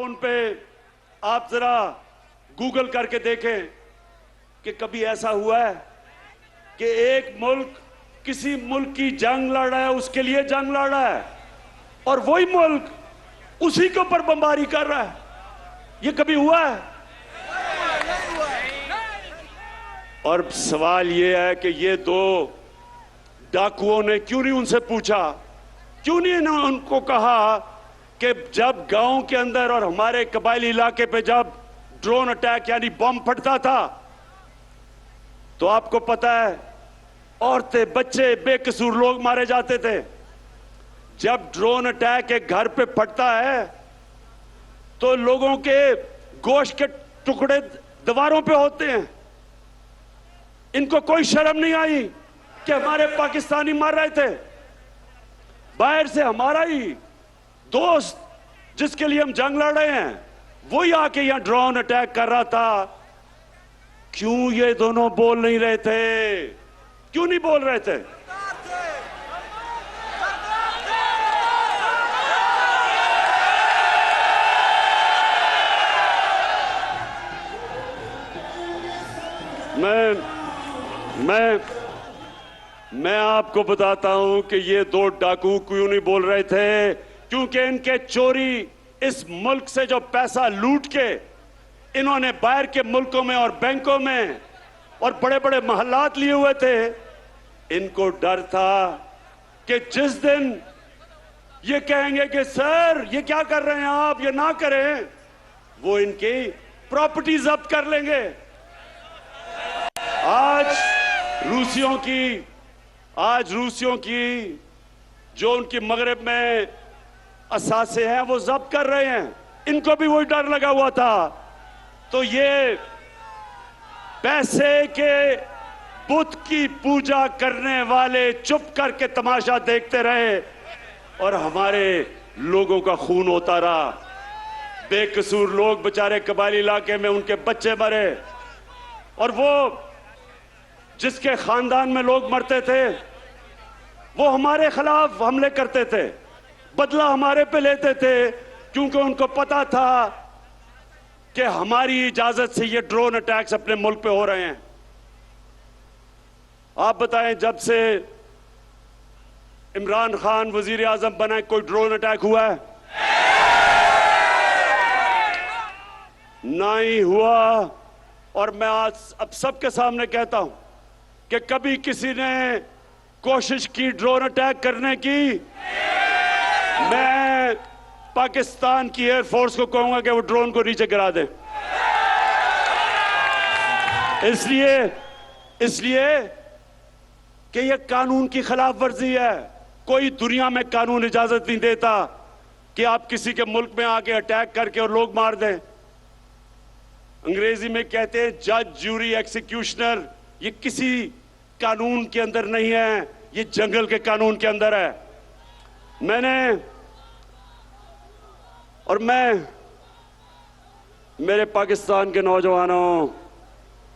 उन पे आप जरा गूगल करके देखें कि कभी ऐसा हुआ है कि एक मुल्क किसी मुल्क की जंग लड़ रहा है, उसके लिए जंग लड़ रहा है और वही मुल्क उसी के ऊपर बमबारी कर रहा है। ये कभी हुआ है? और सवाल ये है कि ये दो डाकुओं ने क्यों नहीं उनसे पूछा, क्यों नहीं उनको कहा कि जब गांव के अंदर और हमारे कबायली इलाके पे जब ड्रोन अटैक यानी बम फटता था तो आपको पता है औरतें, बच्चे, बेकसूर लोग मारे जाते थे। जब ड्रोन अटैक एक घर पे फटता है तो लोगों के गोश्त के टुकड़े दीवारों पे होते हैं। इनको कोई शर्म नहीं आई कि हमारे पाकिस्तानी मर रहे थे। बाहर से हमारा ही दोस्त जिसके लिए हम जंग लड़ रहे हैं वही आके यहां ड्रोन अटैक कर रहा था। क्यों ये दोनों बोल नहीं रहे थे? क्यों नहीं बोल रहे थे? मैं आपको बताता हूं कि ये दो डाकू क्यों नहीं बोल रहे थे, क्योंकि इनके चोरी इस मुल्क से जो पैसा लूट के इन्होंने बाहर के मुल्कों में और बैंकों में और बड़े बड़े महल्लात लिए हुए थे, इनको डर था कि जिस दिन ये कहेंगे कि सर ये क्या कर रहे हैं आप, ये ना करें, वो इनकी प्रॉपर्टी जब्त कर लेंगे। आज रूसियों की जो उनकी मगरब में असासे हैं वो जब्त कर रहे हैं। इनको भी वही डर लगा हुआ था। तो ये पैसे के बुत की पूजा करने वाले चुप करके तमाशा देखते रहे और हमारे लोगों का खून होता रहा। बेकसूर लोग बेचारे कबायली इलाके में उनके बच्चे मरे और वो जिसके खानदान में लोग मरते थे वो हमारे खिलाफ हमले करते थे, बदला हमारे पे लेते थे, क्योंकि उनको पता था कि हमारी इजाजत से ये ड्रोन अटैक्स अपने मुल्क पे हो रहे हैं। आप बताएं, जब से इमरान खान वजीर आजम बना कोई ड्रोन अटैक हुआ है? ना ही हुआ। और मैं आज अब सबके सामने कहता हूं कि कभी किसी ने कोशिश की ड्रोन अटैक करने की, मैं पाकिस्तान की एयरफोर्स को कहूंगा कि वो ड्रोन को नीचे गिरा दे। इसलिए कि ये कानून की खिलाफ वर्जी है। कोई दुनिया में कानून इजाजत नहीं देता कि आप किसी के मुल्क में आके अटैक करके और लोग मार दें। अंग्रेजी में कहते हैं जज, ज्यूरी, एक्सिक्यूशनर। ये किसी कानून के अंदर नहीं है, ये जंगल के कानून के अंदर है। मेरे पाकिस्तान के नौजवानों,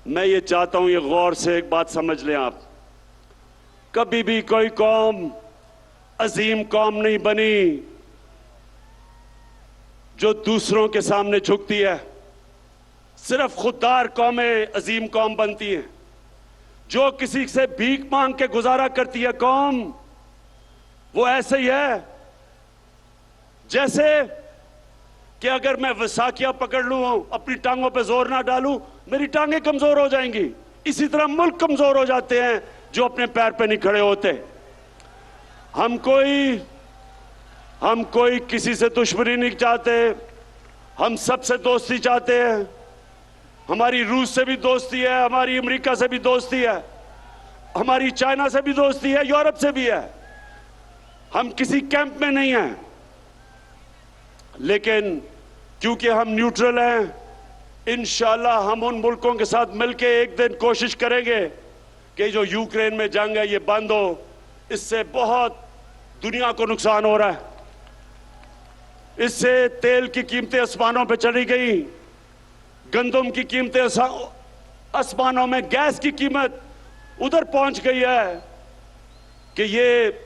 मैं ये चाहता हूं, ये गौर से एक बात समझ लें आप। कभी भी कोई कौम अजीम कौम नहीं बनी जो दूसरों के सामने झुकती है। सिर्फ खुददार कौमें अजीम कौम बनती हैं। जो किसी से भीख मांग के गुजारा करती है कौम, वो ऐसे ही है जैसे कि अगर मैं वसाखिया पकड़ लूं, अपनी टांगों पे जोर ना डालूं, मेरी टांगें कमजोर हो जाएंगी। इसी तरह मुल्क कमजोर हो जाते हैं जो अपने पैर पे नहीं खड़े होते। हम कोई किसी से दुश्मनी नहीं चाहते, हम सबसे दोस्ती चाहते हैं। हमारी रूस से भी दोस्ती है, हमारी अमेरिका से भी दोस्ती है, हमारी चाइना से भी दोस्ती है, यूरोप से भी है। हम किसी कैंप में नहीं हैं, लेकिन क्योंकि हम न्यूट्रल हैं, इंशाल्लाह हम उन मुल्कों के साथ मिलकर एक दिन कोशिश करेंगे कि जो यूक्रेन में जंग है ये बंद हो। इससे बहुत दुनिया को नुकसान हो रहा है। इससे तेल की कीमतें आसमानों पे चली गई, गंदम की कीमतें आसमानों में, गैस की कीमत उधर पहुंच गई है कि ये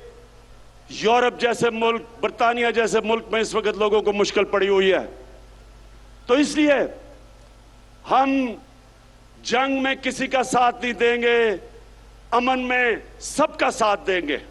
यूरोप जैसे मुल्क, बर्तानिया जैसे मुल्क में इस वक्त लोगों को मुश्किल पड़ी हुई है। तो इसलिए हम जंग में किसी का साथ नहीं देंगे, अमन में सबका साथ देंगे।